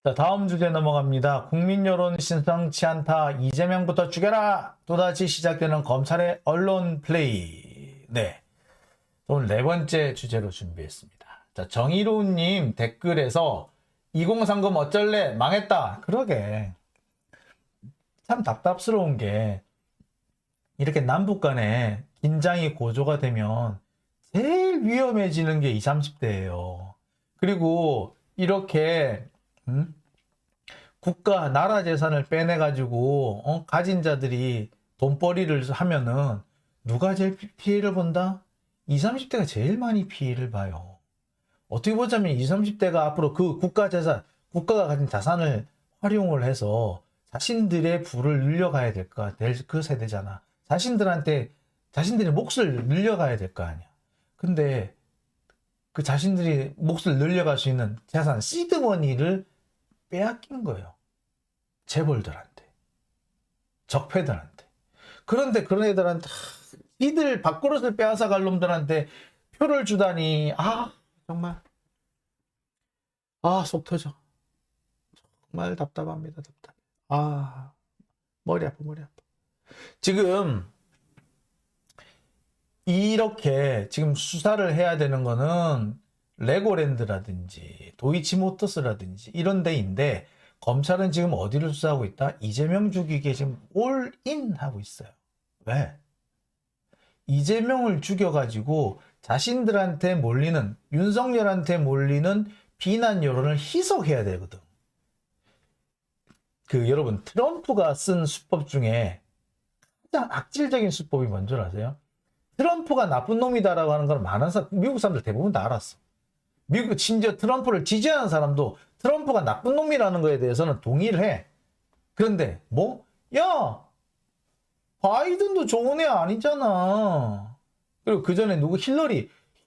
자, 다음 주제 넘어갑니다. 국민 여론 심상치 않다. 이재명부터 죽여라. 또다시 시작되는 검찰의 언론 플레이. 네. 오늘 네 번째 주제로 준비했습니다. 자, 정의로운님 댓글에서 2030 어쩔래? 망했다. 그러게. 참 답답스러운 게 이렇게 남북 간에 긴장이 고조가 되면 제일 위험해지는 게 20, 30대예요. 그리고 이렇게 국가, 나라 재산을 빼내가지고 가진 자들이 돈벌이를 하면은 누가 제일 피해를 본다? 20, 30대가 제일 많이 피해를 봐요. 어떻게 보자면 20, 30대가 앞으로 그 국가 재산, 국가가 가진 자산을 활용을 해서 자신들의 부를 늘려가야 될 그 세대잖아. 자신들의 몫을 늘려가야 될 거 아니야. 근데 그 자신들이 몫을 늘려갈 수 있는 재산, 시드머니를 빼앗긴 거예요. 재벌들한테, 적폐들한테. 그런데 그런 애들한테 이들 밥그릇을 빼앗아 갈 놈들한테 표를 주다니, 정말 속 터져. 정말 답답합니다. 답답해. 머리 아파. 지금 이렇게 지금 수사를 해야 되는 거는 레고랜드라든지 도이치모터스라든지 이런 데인데, 검찰은 지금 어디를 수사하고 있다? 이재명 죽이기에 지금 올인 하고 있어요. 왜? 이재명을 죽여가지고 자신들한테 몰리는, 윤석열한테 몰리는 비난 여론을 희석해야 되거든. 여러분, 트럼프가 쓴 수법 중에 가장 악질적인 수법이 뭔 줄 아세요? 트럼프가 나쁜 놈이다라고 하는 건 미국 사람들 대부분 다 알았어. 심지어 트럼프를 지지하는 사람도 트럼프가 나쁜 놈이라는 거에 대해서는 동의를 해. 그런데 야, 바이든도 좋은 애 아니잖아. 그리고 그 전에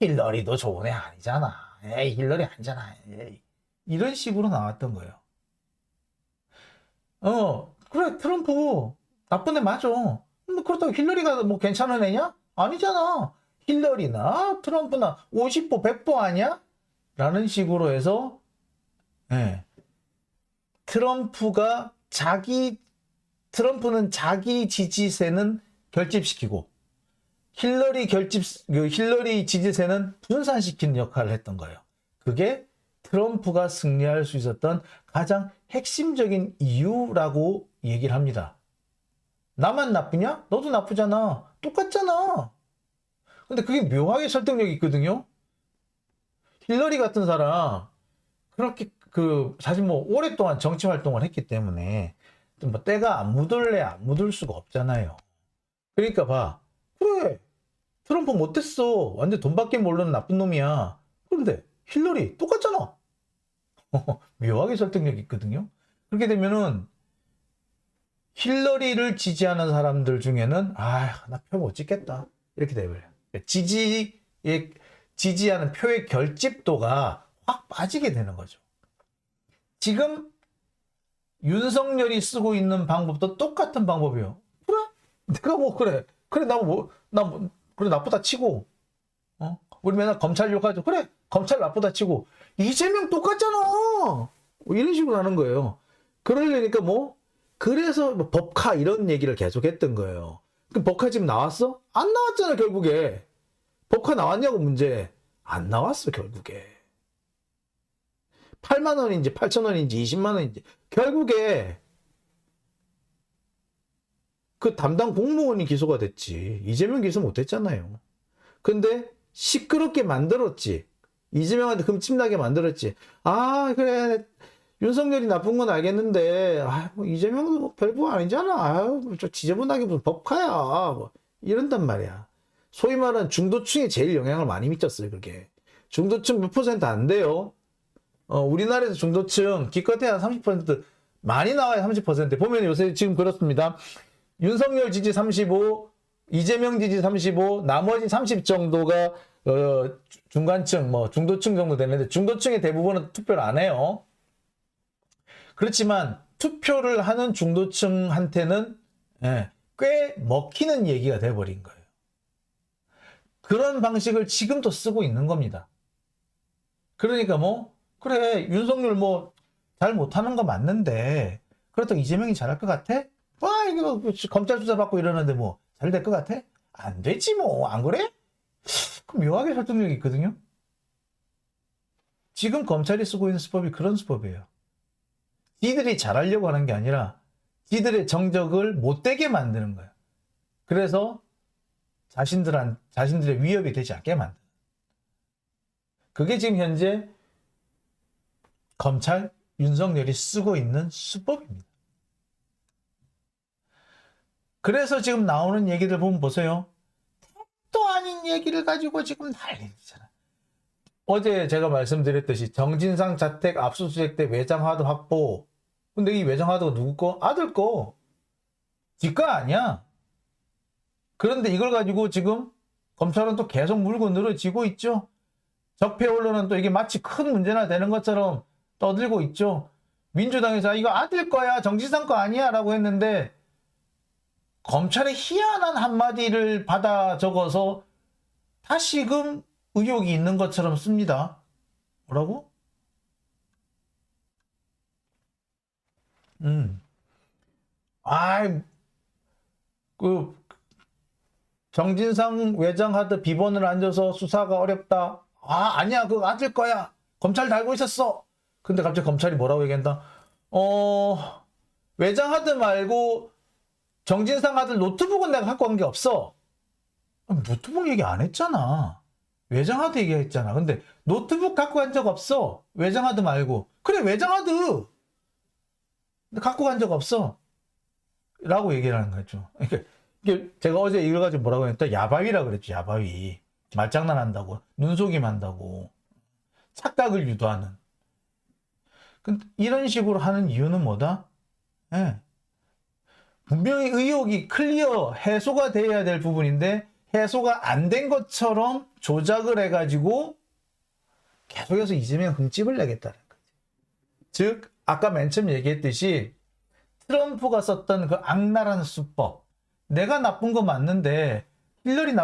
힐러리도 좋은 애 아니잖아. 에이, 힐러리 아니잖아. 에이. 이런 식으로 나왔던 거예요. 그래, 트럼프 나쁜 애 맞아. 그렇다고 힐러리가 괜찮은 애냐? 아니잖아. 힐러리나 트럼프나 50보 100보 아니야? 라는 식으로 해서 트럼프는 자기 지지세는 결집시키고 힐러리 지지세는 분산시키는 역할을 했던 거예요. 그게 트럼프가 승리할 수 있었던 가장 핵심적인 이유라고 얘기를 합니다. 나만 나쁘냐? 너도 나쁘잖아. 똑같잖아. 근데 그게 묘하게 설득력이 있거든요. 힐러리 같은 사람 그렇게 사실 오랫동안 정치 활동을 했기 때문에 때가 안 묻을래 안 묻을 수가 없잖아요. 그러니까 봐. 그래, 트럼프 못됐어. 완전 돈밖에 모르는 나쁜 놈이야. 그런데 힐러리 똑같잖아. 묘하게 설득력이 있거든요. 그렇게 되면은 힐러리를 지지하는 사람들 중에는 나 표 못 찍겠다 이렇게 돼버려요. 지지하는 표의 결집도가 확 빠지게 되는 거죠. 지금 윤석열이 쓰고 있는 방법도 똑같은 방법이에요. 그래, 내가 그래 그래 나쁘다 치고, 우리 맨날 검찰 욕하죠. 그래, 검찰 나쁘다 치고 이재명 똑같잖아. 이런 식으로 하는 거예요. 그러려니까 그래서 법카 이런 얘기를 계속 했던 거예요. 그 법카 지금 나왔어? 안 나왔잖아, 결국에. 법카 나왔냐고, 문제. 안 나왔어, 결국에. 8만 원인지 8천 원인지 20만 원인지 결국에 그 담당 공무원이 기소가 됐지. 이재명 기소 못했잖아요. 근데 시끄럽게 만들었지. 이재명한테 흠집나게 만들었지. 그래, 윤석열이 나쁜 건 알겠는데 이재명도 별거 아니잖아. 저 지저분하게 무슨 법카야. 이런단 말이야. 소위 말하는 중도층이 제일 영향을 많이 미쳤어요. 그게 중도층 몇 % 안 돼요. 우리나라에서 중도층 기껏해야 30%, 많이 나와야 30%. 보면 요새 지금 그렇습니다. 윤석열 지지 35, 이재명 지지 35, 나머지 30 정도가 중간층, 중도층 정도 되는데, 중도층의 대부분은 투표를 안 해요. 그렇지만 투표를 하는 중도층한테는 꽤 먹히는 얘기가 돼버린 거예요. 그런 방식을 지금도 쓰고 있는 겁니다. 그러니까 그래, 윤석열 잘 못하는 거 맞는데 그렇다고 이재명이 잘할 것 같아? 와 이거 검찰 수사 받고 이러는데 뭐 잘 될 것 같아? 안 되지 뭐. 안 그래? 그럼 묘하게 설득력이 있거든요. 지금 검찰이 쓰고 있는 수법이 그런 수법이에요. 지들이 잘하려고 하는 게 아니라 지들의 정적을 못되게 만드는 거예요. 그래서 자신들의 위협이 되지 않게 만드는. 그게 지금 현재 검찰 윤석열이 쓰고 있는 수법입니다. 그래서 지금 나오는 얘기들 보면 보세요. 또 아닌 얘기를 가지고 지금 난리잖아. 어제 제가 말씀드렸듯이 정진상 자택 압수수색 때 외장하드 확보. 근데 이 외장하드가 누구 거? 아들 거. 지 거 아니야. 그런데 이걸 가지고 지금 검찰은 또 계속 물고 늘어지고 있죠. 적폐 언론은 또 이게 마치 큰 문제나 되는 것처럼 떠들고 있죠. 민주당에서 이거 아들 거야, 정진상 거 아니야 라고 했는데 검찰의 희한한 한마디를 받아 적어서 다시금 의혹이 있는 것처럼 씁니다. 뭐라고? 정진상 외장하드 비번을 안 줘서 수사가 어렵다. 아니야, 그거 아들 거야. 검찰 달고 있었어. 근데 갑자기 검찰이 뭐라고 얘기한다? 외장하드 말고 정진상 아들 노트북은 내가 갖고 간 게 없어. 노트북 얘기 안 했잖아. 외장하드 얘기했잖아. 근데 노트북 갖고 간 적 없어. 외장하드 말고. 그래, 외장하드. 근데 갖고 간 적 없어. 라고 얘기를 하는 거죠. 이게 제가 어제 이걸 가지고 뭐라고 했다? 야바위라고 그랬죠. 야바위. 말장난한다고. 눈속임 한다고. 착각을 유도하는. 근데 이런 식으로 하는 이유는 뭐다? 예. 분명히 의혹이 클리어, 해소가 돼야 될 부분인데 해소가 안 된 것처럼 조작을 해가지고 계속해서 이재명 흠집을 내겠다는 거지. 즉 아까 맨 처음 얘기했듯이 트럼프가 썼던 그 악랄한 수법. 내가 나쁜 거 맞는데 힐러리도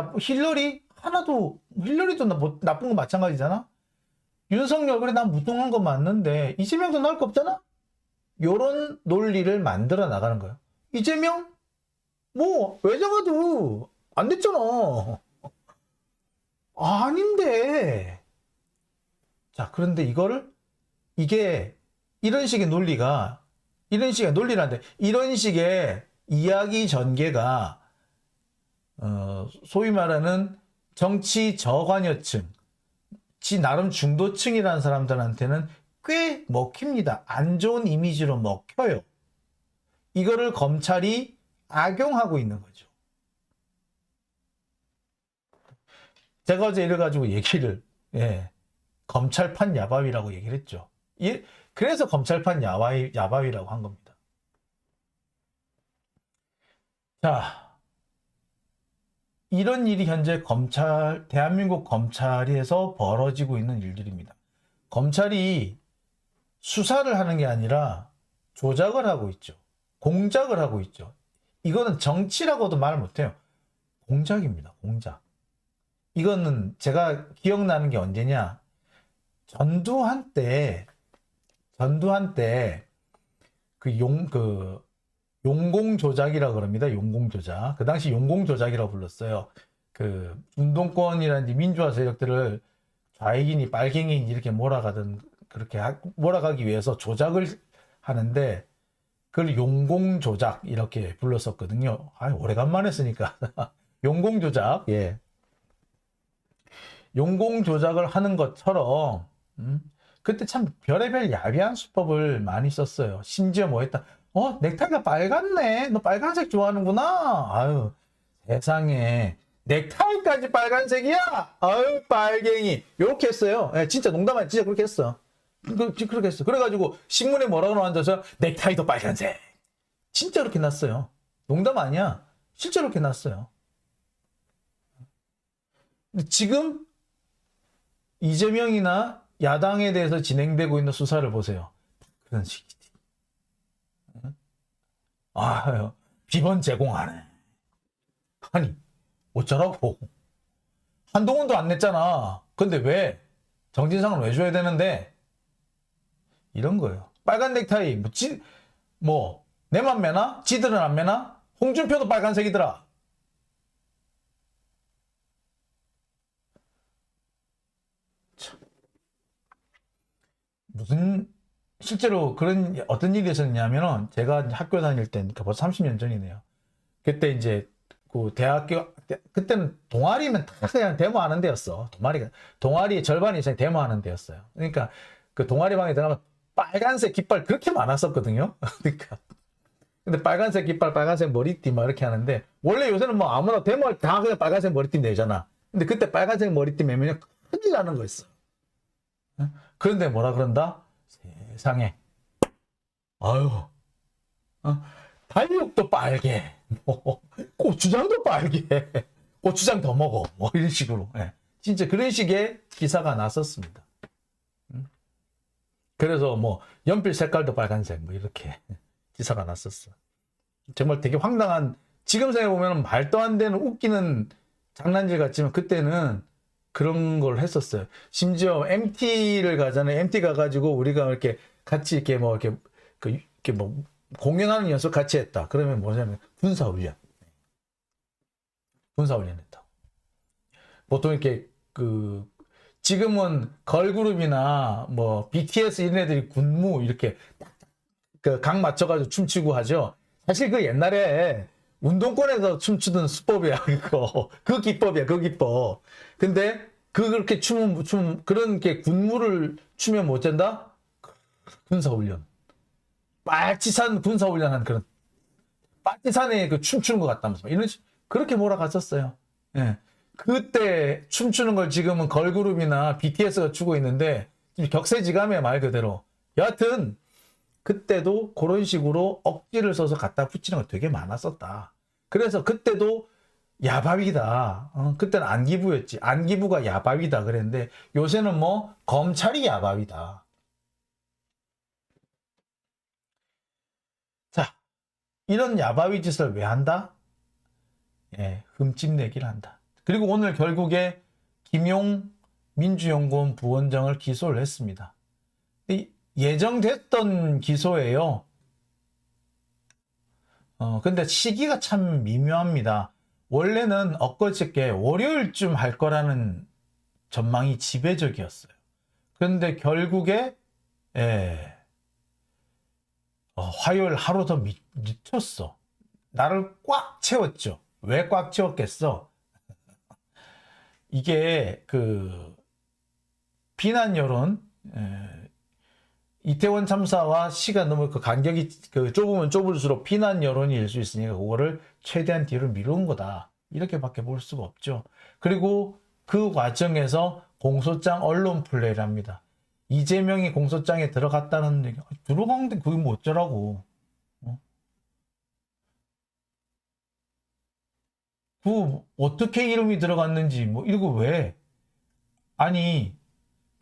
나쁜 거 마찬가지잖아. 윤석열 그래 난 무능한 거 맞는데 이재명도 나을 거 없잖아. 요런 논리를 만들어 나가는 거예요. 이재명 뭐 외장하도 안 됐잖아. 아닌데. 자, 그런데 이게 이런 식의 논리라는데 이런 식의 이야기 전개가 소위 말하는 정치 저관여층, 지 나름 중도층이라는 사람들한테는 꽤 먹힙니다. 안 좋은 이미지로 먹혀요. 이거를 검찰이 악용하고 있는 거죠. 제가 어제 이래가지고 검찰판 야바위라고 얘기를 했죠. 그래서 검찰판 야바위라고 한 겁니다. 자, 이런 일이 현재 대한민국 검찰에서 벌어지고 있는 일들입니다. 검찰이 수사를 하는 게 아니라 조작을 하고 있죠. 공작을 하고 있죠. 이거는 정치라고도 말 못해요. 공작입니다. 공작. 이거는 제가 기억나는 게 언제냐. 전두환 때 용공조작이라고 그럽니다. 용공조작. 그 당시 용공조작이라고 불렀어요. 그 운동권이라든지 민주화 세력들을 좌익이니 빨갱이니 이렇게 그렇게 몰아가기 위해서 조작을 하는데 그걸 용공조작 이렇게 불렀었거든요. 오래간만에 쓰니까. 용공조작. 예. 용공조작을 하는 것처럼 그때 참 별의별 야비한 수법을 많이 썼어요. 심지어 뭐 했다. 넥타이가 빨갛네. 너 빨간색 좋아하는구나. 아유, 세상에. 넥타이까지 빨간색이야? 아유, 빨갱이. 요렇게 했어요. 예, 진짜 농담 아니야. 진짜 그렇게 했어. 그렇게 했어. 그래가지고 신문에 뭐라고 나왔어서 넥타이도 빨간색. 진짜 그렇게 났어요. 농담 아니야. 실제로 그렇게 났어요. 근데 지금 이재명이나 야당에 대해서 진행되고 있는 수사를 보세요. 그런 식이지. 비번 제공하네. 아니, 어쩌라고. 한동훈도 안 냈잖아. 근데 왜? 정진상은 왜 줘야 되는데? 이런 거예요. 빨간 넥타이 뭐 내만 매나? 지들은 안 매나? 홍준표도 빨간색이더라. 참. 무슨 실제로 그런 어떤 일이 있었냐면은 제가 학교 다닐 때 그러니까 벌써 30년 전이네요. 그때 이제 그 대학교 그때는 동아리면 다 그냥 데모하는 데였어. 동아리 절반 이상 데모하는 데였어요. 그러니까 그 동아리 방에 들어가면 빨간색 깃발 그렇게 많았었거든요. 그러니까 근데 빨간색 깃발, 빨간색 머리띠 막 이렇게 하는데 원래 요새는 뭐 아무나 데모할 때 다 그냥 빨간색 머리띠 내잖아. 근데 그때 빨간색 머리띠 매면 큰일 나는 거였어. 그런데 뭐라 그런다? 세상에. 아유, 달력도 빨개. 뭐, 고추장도 빨개. 고추장 더 먹어. 뭐 이런 식으로. 예. 진짜 그런 식의 기사가 났었습니다. 그래서 뭐 연필 색깔도 빨간색 뭐 이렇게 기사가 났었어. 정말 되게 황당한, 지금 생각해보면 말도 안 되는 웃기는 장난질 같지만 그때는 그런 걸 했었어요. 심지어 MT를 가잖아요. MT 가가지고 우리가 이렇게 같이 이렇게 뭐 이렇게 뭐 공연하는 연습 같이 했다. 그러면 뭐냐면 군사훈련 했다. 보통 이렇게 지금은 걸그룹이나 뭐 BTS 이런 애들이 군무 이렇게 각 맞춰가지고 춤추고 하죠. 사실 그 옛날에 운동권에서 춤추던 수법이야, 그거. 그 기법이야, 그 기법. 근데 그렇게 그런 게 군무를 추면 못 된다? 군사훈련. 빨치산 군사훈련 한 그런, 빨치산에 그 춤추는 것 같다면서. 그렇게 몰아갔었어요. 예. 그때 춤추는 걸 지금은 걸그룹이나 BTS가 추고 있는데, 격세지감이야, 말 그대로. 여하튼, 그때도 그런 식으로 억지를 써서 갖다 붙이는 거 되게 많았었다. 그래서 그때도 야바위다. 그때는 안기부였지. 안기부가 야바위다 그랬는데 요새는 뭐 검찰이 야바위다. 자, 이런 야바위 짓을 왜 한다? 예, 흠집내기를 한다. 그리고 오늘 결국에 김용 민주연구원 부원장을 기소를 했습니다. 예정됐던 기소예요. 근데 시기가 참 미묘합니다. 원래는 엊그저께 월요일쯤 할 거라는 전망이 지배적이었어요. 그런데 결국에 화요일 하루 더 미쳤어. 나를 꽉 채웠죠. 왜 꽉 채웠겠어? 이게 비난 여론, 이태원 참사와 시가 너무 간격이 좁으면 좁을수록 비난 여론이 일 수 있으니까 그거를 최대한 뒤로 미룬 거다. 이렇게밖에 볼 수가 없죠. 그리고 그 과정에서 공소장 언론 플레이를 합니다. 이재명이 공소장에 들어갔다는 얘기. 들어갔는데 그게 뭐 어쩌라고. 어떻게 이름이 들어갔는지 뭐 이거 왜? 아니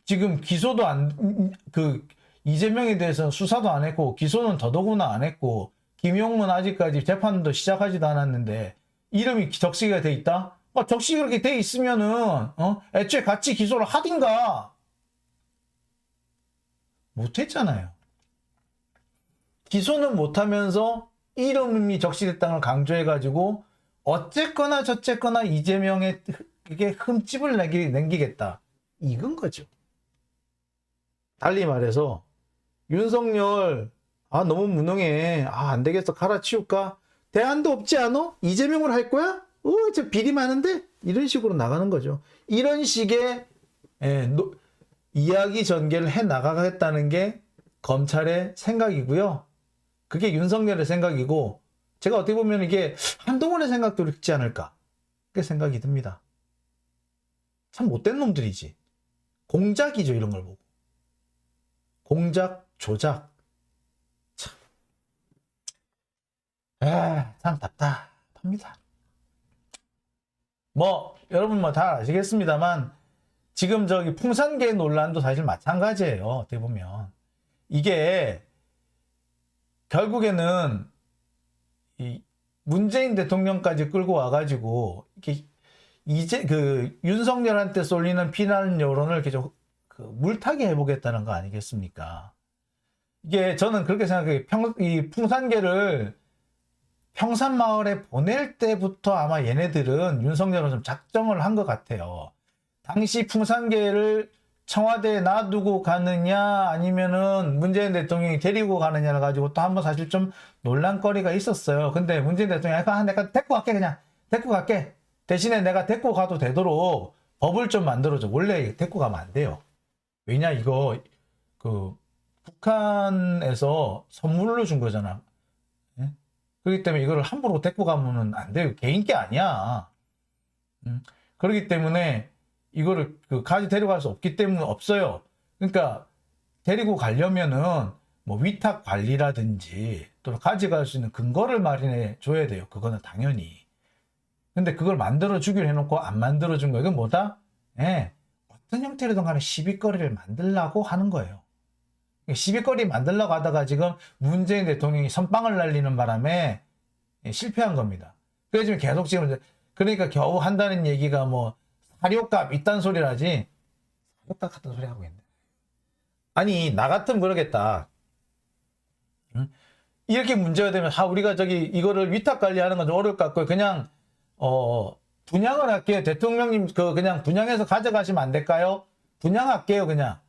지금 기소도 이재명에 대해서 수사도 안 했고 기소는 더더구나 안 했고 김용은 아직까지 재판도 시작하지도 않았는데 이름이 적시가 돼 있다? 적시가 그렇게 돼 있으면은 애초에 같이 기소를 하든가. 못했잖아요. 기소는 못하면서 이름이 적시됐다는 걸 강조해가지고 어쨌거나 저쨌거나 이재명에게 흠집을 남기겠다. 이건 거죠. 달리 말해서 윤석열 너무 무능해. 안 되겠어. 갈아치울까? 대안도 없지 않아? 이재명을 할 거야? 저 비리 많은데? 이런 식으로 나가는 거죠. 이런 식의 이야기 전개를 해 나가겠다는 게 검찰의 생각이고요. 그게 윤석열의 생각이고 제가 어떻게 보면 이게 한동훈의 생각도 있지 않을까 그렇게 생각이 듭니다. 참 못된 놈들이지. 공작이죠. 이런 걸 보고. 공작, 조작. 참 답답합니다. 여러분 다 아시겠습니다만 지금 풍산계 논란도 사실 마찬가지예요. 어떻게 보면 이게 결국에는 문재인 대통령까지 끌고 와가지고 이렇게 윤석열한테 쏠리는 비난 여론을 계속 물타기 해보겠다는 거 아니겠습니까? 이게 저는 그렇게 생각해요. 이 풍산개를 평산마을에 보낼 때부터 아마 얘네들은 윤석열은 좀 작정을 한 것 같아요. 당시 풍산개를 청와대에 놔두고 가느냐 아니면은 문재인 대통령이 데리고 가느냐를 가지고 또 한번 사실 좀 논란거리가 있었어요. 근데 문재인 대통령이 내가 데리고 갈게, 그냥 데리고 갈게. 대신에 내가 데리고 가도 되도록 법을 좀 만들어줘. 원래 데리고 가면 안 돼요. 왜냐, 이거 그 북한에서 선물로 준 거잖아. 예? 그렇기 때문에 이걸 함부로 데리고 가면은 안 돼요. 개인 게 아니야. 그렇기 때문에 이거를 가지 데려갈 수 없기 때문에 없어요. 그러니까 데리고 가려면은 뭐 위탁 관리라든지 또 가져갈 수 있는 근거를 마련해 줘야 돼요. 그거는 당연히. 근데 그걸 만들어 주기로 해놓고 안 만들어 준 거, 이건 뭐다? 예. 어떤 형태로든 간에 시비거리를 만들려고 하는 거예요. 시비거리 만들려고 하다가 지금 문재인 대통령이 선빵을 날리는 바람에 실패한 겁니다. 그래서 지금 계속 지금, 그러니까 겨우 한다는 얘기가 뭐 사료값 이딴 소리를 하지, 사료값 같은 소리 하고 있네. 아니, 나 같으면 그러겠다. 응? 이렇게 문제가 되면 우리가 이거를 위탁 관리하는 건 좀 어려울 것 같고요. 그냥 분양을 할게요. 대통령님 그냥 분양해서 가져가시면 안 될까요? 분양할게요, 그냥.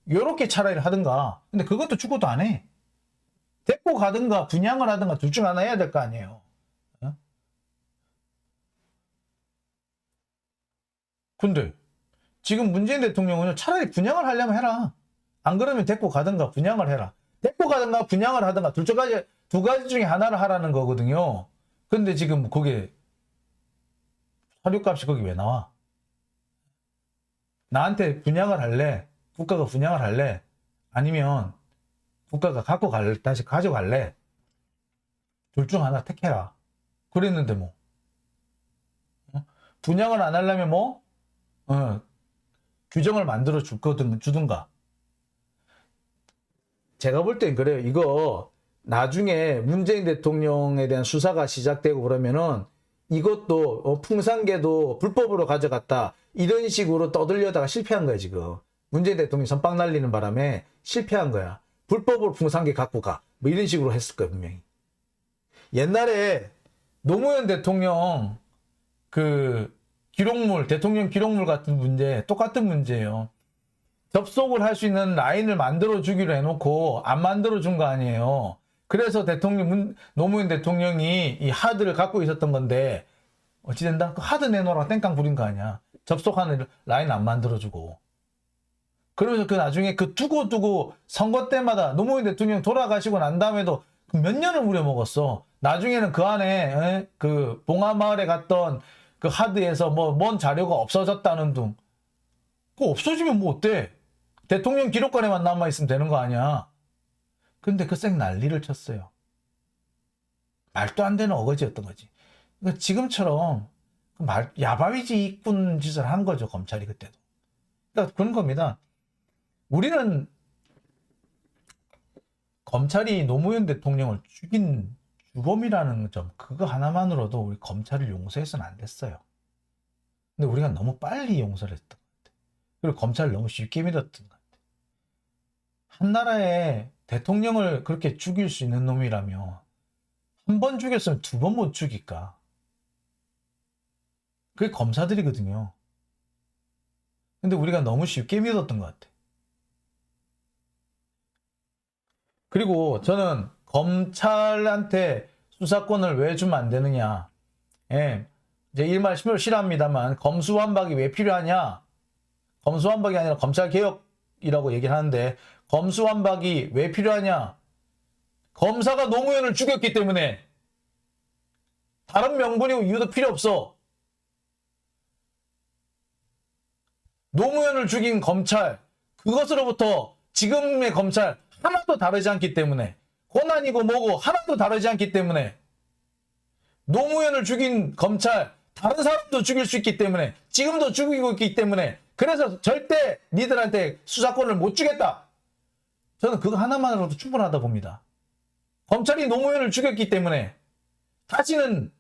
요렇게 차라리 하든가. 근데 그것도 죽어도 안 해. 데리고 가든가 분양을 하든가 둘 중 하나 해야 될 거 아니에요. 어? 근데 지금 문재인 대통령은 차라리 분양을 하려면 해라. 안 그러면 데리고 가든가 분양을 해라. 데리고 가든가 분양을 하든가 두 가지 중에 하나를 하라는 거거든요. 근데 지금 그게 사료값이 거기 왜 나와? 나한테 분양을 할래? 국가가 분양을 할래? 아니면 국가가 다시 가져갈래? 둘 중 하나 택해라. 그랬는데 뭐. 분양을 안 하려면 뭐? 규정을 만들어 주든가. 제가 볼 땐 그래요. 이거 나중에 문재인 대통령에 대한 수사가 시작되고 그러면은 이것도 풍산개도 불법으로 가져갔다, 이런 식으로 떠들려다가 실패한 거야. 지금 문재인 대통령이 선빵 날리는 바람에 실패한 거야. 불법으로 풍산개 갖고 가, 뭐 이런 식으로 했을 거야 분명히. 옛날에 노무현 대통령 대통령 기록물 같은 문제, 똑같은 문제예요. 접속을 할 수 있는 라인을 만들어 주기로 해놓고 안 만들어 준 거 아니에요. 그래서 노무현 대통령이 이 하드를 갖고 있었던 건데, 어찌된다? 그 하드 내놓으라고 땡깡 부린 거 아니야. 접속하는 라인 안 만들어주고. 그러면서 나중에 두고두고 선거 때마다 노무현 대통령 돌아가시고 난 다음에도 몇 년을 우려먹었어. 나중에는 그 안에, 봉하마을에 갔던 그 하드에서 뭔 자료가 없어졌다는 둥. 그거 없어지면 뭐 어때? 대통령 기록관에만 남아있으면 되는 거 아니야. 근데 그 쌩 난리를 쳤어요. 말도 안 되는 어거지였던 거지. 그러니까 지금처럼 야바위지 있군 짓을 한 거죠, 검찰이 그때도. 그러니까 그런 겁니다. 우리는 검찰이 노무현 대통령을 죽인 주범이라는 점, 그거 하나만으로도 우리 검찰을 용서해서는 안 됐어요. 근데 우리가 너무 빨리 용서를 했던 것 같아. 그리고 검찰을 너무 쉽게 믿었던 것 같아. 한 나라의 대통령을 그렇게 죽일 수 있는 놈이라면 한 번 죽였으면 두 번 못 죽일까? 그게 검사들이거든요. 근데 우리가 너무 쉽게 믿었던 것 같아. 그리고 저는 검찰한테 수사권을 왜 주면 안 되느냐. 예. 이제 일말 싫어합니다만, 검수완박이 왜 필요하냐? 검수완박이 아니라 검찰개혁이라고 얘기를 하는데, 검수완박이 왜 필요하냐? 검사가 노무현을 죽였기 때문에. 다른 명분이고 이유도 필요 없어. 노무현을 죽인 검찰, 그것으로부터 지금의 검찰 하나도 다르지 않기 때문에, 고난이고 뭐고 하나도 다르지 않기 때문에, 노무현을 죽인 검찰 다른 사람도 죽일 수 있기 때문에, 지금도 죽이고 있기 때문에, 그래서 절대 니들한테 수사권을 못 주겠다. 저는 그거 하나만으로도 충분하다 봅니다. 검찰이 노무현을 죽였기 때문에 다시는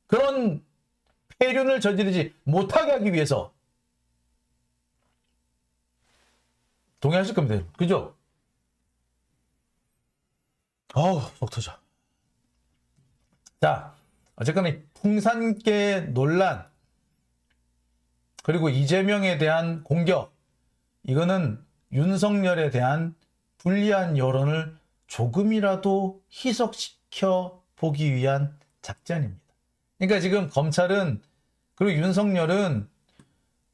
그런 폐륜을 저지르지 못하게 하기 위해서. 동의하실 겁니다. 그죠? 어우, 속 터져. 자, 어쨌거나 이 풍산계 논란, 그리고 이재명에 대한 공격, 이거는 윤석열에 대한 불리한 여론을 조금이라도 희석시켜 보기 위한 작전입니다. 그러니까 지금 검찰은, 그리고 윤석열은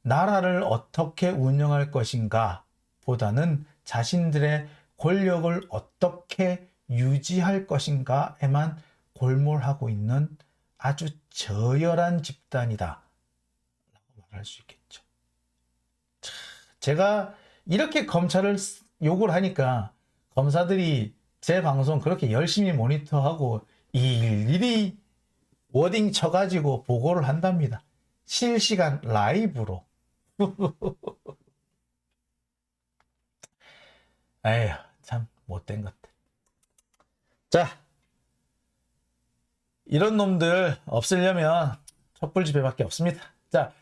나라를 어떻게 운영할 것인가 보다는 자신들의 권력을 어떻게 유지할 것인가에만 골몰하고 있는 아주 저열한 집단이다 라고 말할 수 있겠죠. 제가 이렇게 검찰을 욕을 하니까 검사들이 제 방송 그렇게 열심히 모니터하고 일일이 워딩 쳐가지고 보고를 한답니다. 실시간 라이브로. 에휴, 참 못된 것들. 자, 이런 놈들 없애려면 촛불 집회밖에 없습니다. 자,